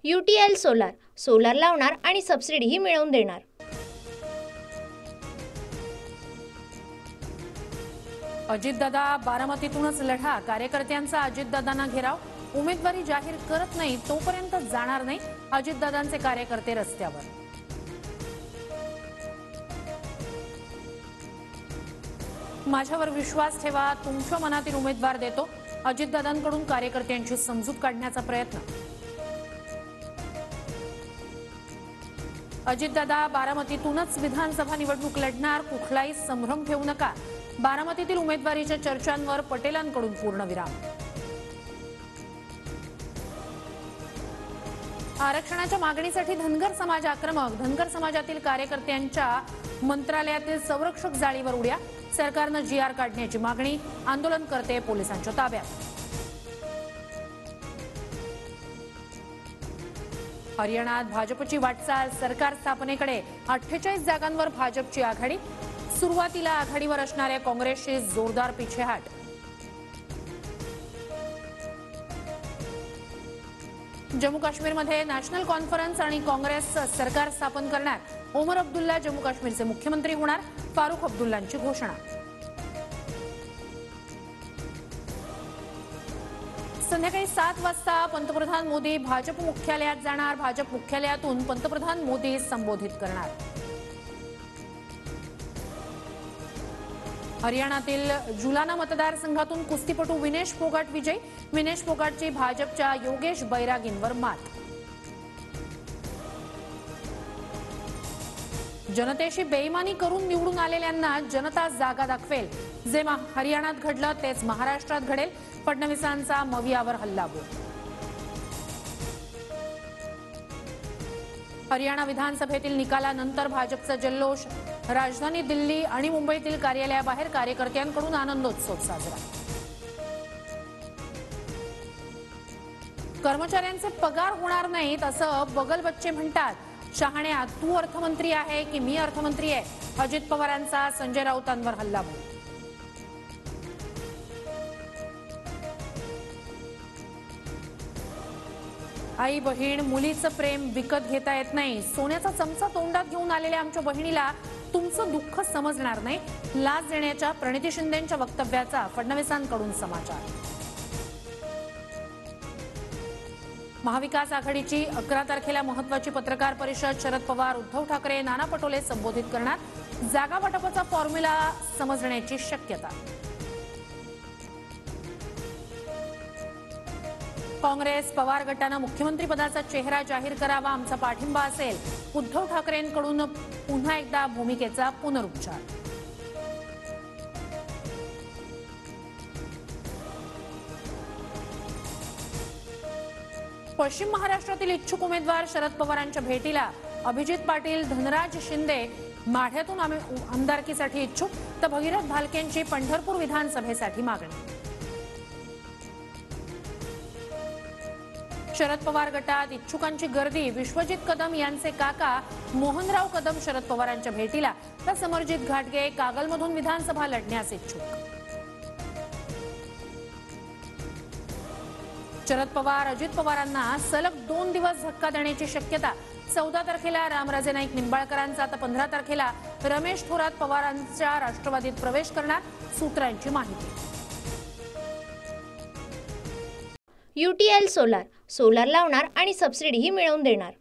UTL solar solar लावणार आणि सबसिडीही मिळवून देणार। अजितदादा बारामतीतूनच लढा, कार्यकर्त्यांचा अजितदादांना घेराव। उमेदवारी जाहीर करत नाही तोपर्यंत जाणार नाही, अजितदादांचे कार्यकर्ते रस्त्यावर। माझ्यावर विश्वास ठेवा, तुमच्या मनातील उमेदवार देतो, अजितदादांकडून कार्यकर्त्यांची समजूत काढण्याचा प्रयत्न। अजितदादा बारामतीतूनच विधानसभा निवडणूक लढणार, कुठलाही संभ्रम ठेवू नका, बारामतीतील उमेदवारीच्या चर्चांवर पटेलांकडून पूर्णविराम। आरक्षणाच्या मागणीसाठी धनगर समाज आक्रमक, धनगर समाजातील कार्यकर्त्यांच्या मंत्रालयातील संरक्षक जाळीवर उड्या, सरकारने GR काढण्याची मागणी, आंदोलनकर्ते पोलिसांच्या ताब्यात। हरियाणात भाजपची वाटचाल सरकार स्थापनेकडे, 48 जागांवर भाजपची आघाडी, सुरुवातीला आघाडीवर असणाऱ्या काँग्रेसची जोरदार पिछेहाट। जम्मू काश्मीरमध्ये नॅशनल कॉन्फरन्स आणि काँग्रेस सरकार स्थापन करणार, ओमर अब्दुल्ला जम्मू काश्मीरचे मुख्यमंत्री होणार, फारुख अब्दुल्लांची घोषणा। संध्याकाळी 7 वाजता पंतप्रधान मोदी भाजप मुख्यालयात जाणार, भाजप मुख्यालयातून पंतप्रधान मोदी संबोधित करणार। हरियाणातील जुलाना मतदारसंघातून कुस्तीपटू विनेश फोगाट विजयी, विनेश फोगाटची भाजपच्या योगेश बैरागींवर मात। जनतेशी बेईमानी करून निवडून आलेल्यांना जनता जागा दाखवेल, जे हरियाणात घडलं तेच महाराष्ट्रात घडेल, फडणवीसांचा मवियावर हल्लाबोल। हरियाणा विधानसभेतील निकालानंतर भाजपचा जल्लोष, राजधानी दिल्ली आणि मुंबईतील कार्यालयाबाहेर कार्यकर्त्यांकडून आनंदोत्सव साजरा। कर्मचाऱ्यांचे पगार होणार नाहीत असं बगल बच्चे म्हणतात, शहाण्या तू अर्थमंत्री आहे की मी अर्थमंत्री आहे, अजित पवारांचा संजय राऊतांवर हल्लाबोल। आई बहीण मुलीचं प्रेम विकत घेता येत नाही, सोन्याचा चमचा तोंडात घेऊन आलेल्या आमच्या बहिणीला तुमचं दुःख समजणार नाही, लाच देण्याच्या प्रणिती शिंदेंच्या वक्तव्याचा फडणवीसांकडून समाचार। महाविकास आघाडीची 11 तारखेला महत्त्वाची पत्रकार परिषद, शरद पवार, उद्धव ठाकरे, नाना पटोले संबोधित करणार, जागा वाटपाचा फॉर्म्युला समजण्याची शक्यता। काँग्रेस पवार गटानं मुख्यमंत्रीपदाचा चेहरा जाहीर करावा, आमचा पाठिंबा असेल, उद्धव ठाकरेंकडून पुन्हा एकदा भूमिकेचा पुनरुच्चार। पश्चिम महाराष्ट्रातील इच्छुक उमेदवार शरद पवारांच्या भेटीला, अभिजित पाटील, धनराज शिंदे माढ्यातून आमदारकीसाठी इच्छुक, तर भगीरथ भालकेंची पंढरपूर विधानसभेसाठी मागणी। शरद पवार गटात इच्छुकांची गर्दी, विश्वजित कदम यांचे काका मोहनराव कदम शरद पवारांच्या भेटीला, तर समरजित घाटगे कागलमधून विधानसभा लढण्यास इच्छुक। शरद पवार अजित पवारांना सलग 2 दिवस धक्का देण्याची शक्यता, 14 तारखेला रामराजे नाईक निंबाळकरांचा, तर 15 तारखेला रमेश थोरात पवारांच्या राष्ट्रवादीत प्रवेश करणार, सूत्रांची माहिती। UTL सोलार सोलार लावणार आणि सबसिडीही मिळवून देणार।